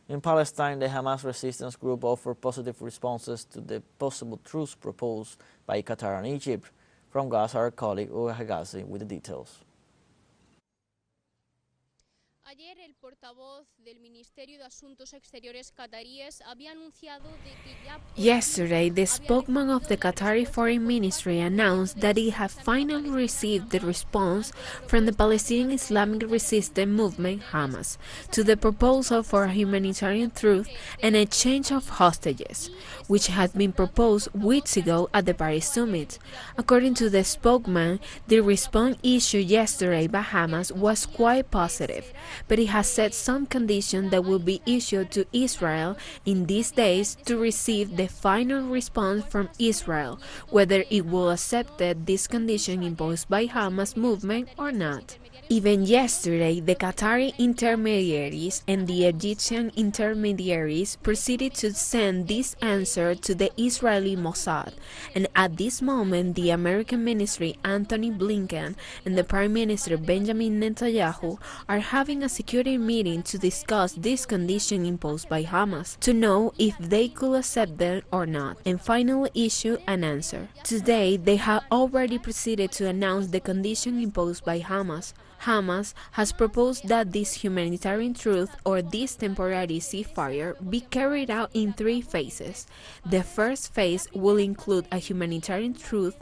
In Palestine, the Hamas resistance group offered positive responses to the possible truce proposed by Qatar and Egypt. From Gaza, our colleague Huga Hegazi with the details. Ayer el portavoz del Ministerio de Asuntos Exteriores cataríes había anunciado de que ya Yesterday, the spokesman of the Qatari Foreign Ministry announced that it had finally received the response from the Palestinian Islamic Resistance Movement, Hamas, to the proposal for a humanitarian truce and a change of hostages, which had been proposed weeks ago at the Paris summit. According to the spokesman, the response issued yesterday by Hamas was quite positive, but it has set some conditions that will be issued to Israel in these days to receive the final response from Israel, whether it will accept this condition imposed by Hamas movement or not. Even yesterday, the Qatari intermediaries and the Egyptian intermediaries proceeded to send this answer to the Israeli Mossad, and at this moment, the American Ministry Antony Blinken and the Prime Minister Benjamin Netanyahu are having a security meeting to discuss this condition imposed by Hamas, to know if they could accept them or not, and finally issue an answer. Today, they have already proceeded to announce the condition imposed by Hamas. Hamas has proposed that this humanitarian truce or this temporary ceasefire be carried out in 3 phases. The first phase will include a humanitarian truce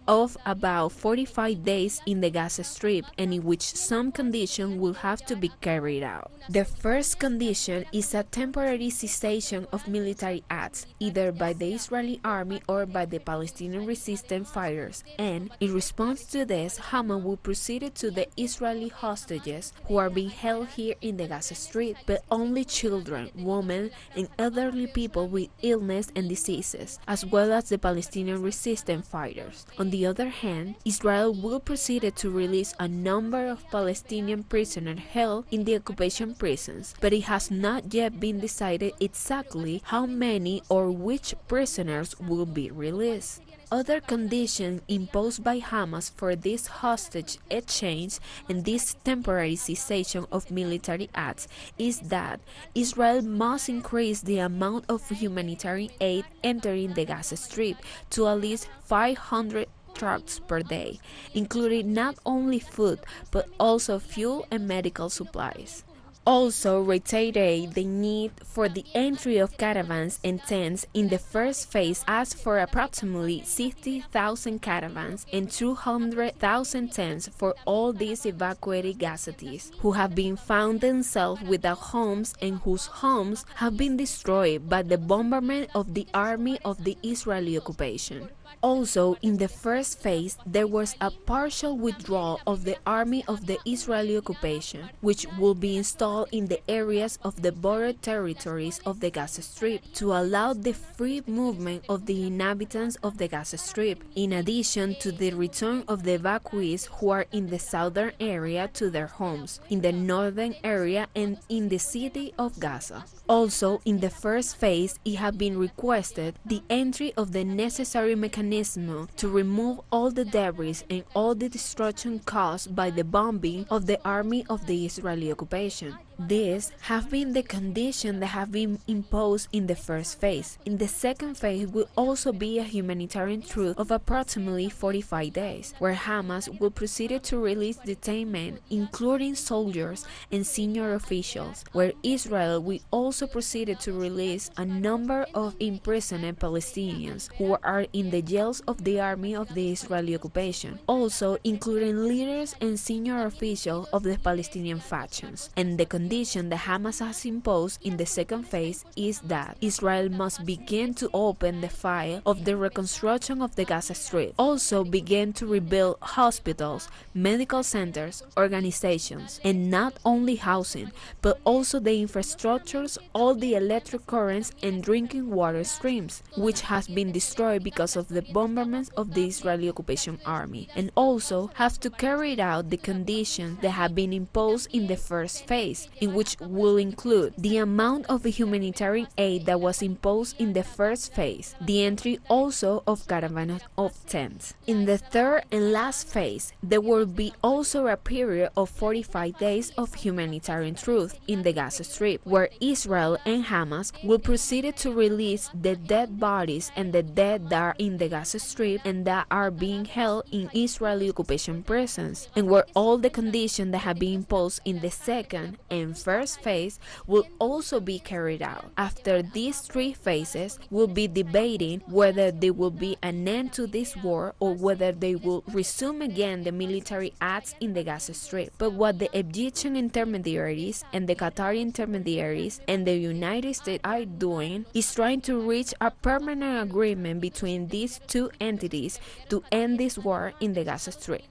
of about 45 days in the Gaza Strip, and in which some conditions will have to be carried out. The first condition is a temporary cessation of military acts, either by the Israeli army or by the Palestinian resistance fighters, and in response to this, Hamas will proceed to the Israeli hostages who are being held here in the Gaza Strip, but only children, women, and elderly people with illness and diseases, as well as the Palestinian resistance fighters. On the other hand, Israel will proceed to release a number of Palestinian prisoners held in the occupation prisons, but it has not yet been decided exactly how many or which prisoners will be released. Other conditions imposed by Hamas for this hostage exchange and this temporary cessation of military acts is that Israel must increase the amount of humanitarian aid entering the Gaza Strip to at least 500 trucks per day, including not only food but also fuel and medical supplies. Also reiterate the need for the entry of caravans and tents in the first phase, as for approximately 60,000 caravans and 200,000 tents for all these evacuated Gazans who have been found themselves without homes and whose homes have been destroyed by the bombardment of the army of the Israeli occupation. Also, in the first phase, there was a partial withdrawal of the army of the Israeli occupation, which will be installed in the areas of the border territories of the Gaza Strip to allow the free movement of the inhabitants of the Gaza Strip, in addition to the return of the evacuees who are in the southern area to their homes, in the northern area and in the city of Gaza. Also, in the first phase, it had been requested the entry of the necessary mechanism to remove all the debris and all the destruction caused by the bombing of the army of the Israeli occupation. These have been the conditions that have been imposed in the first phase. In the second phase will also be a humanitarian truce of approximately 45 days, where Hamas will proceed to release detained men, including soldiers and senior officials, where Israel will also proceed to release a number of imprisoned Palestinians who are in the jails of the army of the Israeli occupation, also including leaders and senior officials of the Palestinian factions. And the condition that Hamas has imposed in the second phase is that Israel must begin to open the file of the reconstruction of the Gaza Strip, also begin to rebuild hospitals, medical centers, organizations, and not only housing, but also the infrastructures, all the electric currents and drinking water streams, which has been destroyed because of the bombardments of the Israeli occupation army, and also have to carry out the conditions that have been imposed in the first phase, in which will include the amount of the humanitarian aid that was imposed in the first phase, the entry also of caravans of tents. In the third and last phase, there will be also a period of 45 days of humanitarian truce in the Gaza Strip, where Israel and Hamas will proceed to release the dead bodies and the dead that are in the Gaza Strip and that are being held in Israeli occupation prisons, and where all the conditions that have been imposed in the second and first phase will also be carried out. After these three phases, we'll be debating whether there will be an end to this war or whether they will resume again the military acts in the Gaza Strip. But what the Egyptian intermediaries and the Qatari intermediaries and the United States are doing is trying to reach a permanent agreement between these two entities to end this war in the Gaza Strip.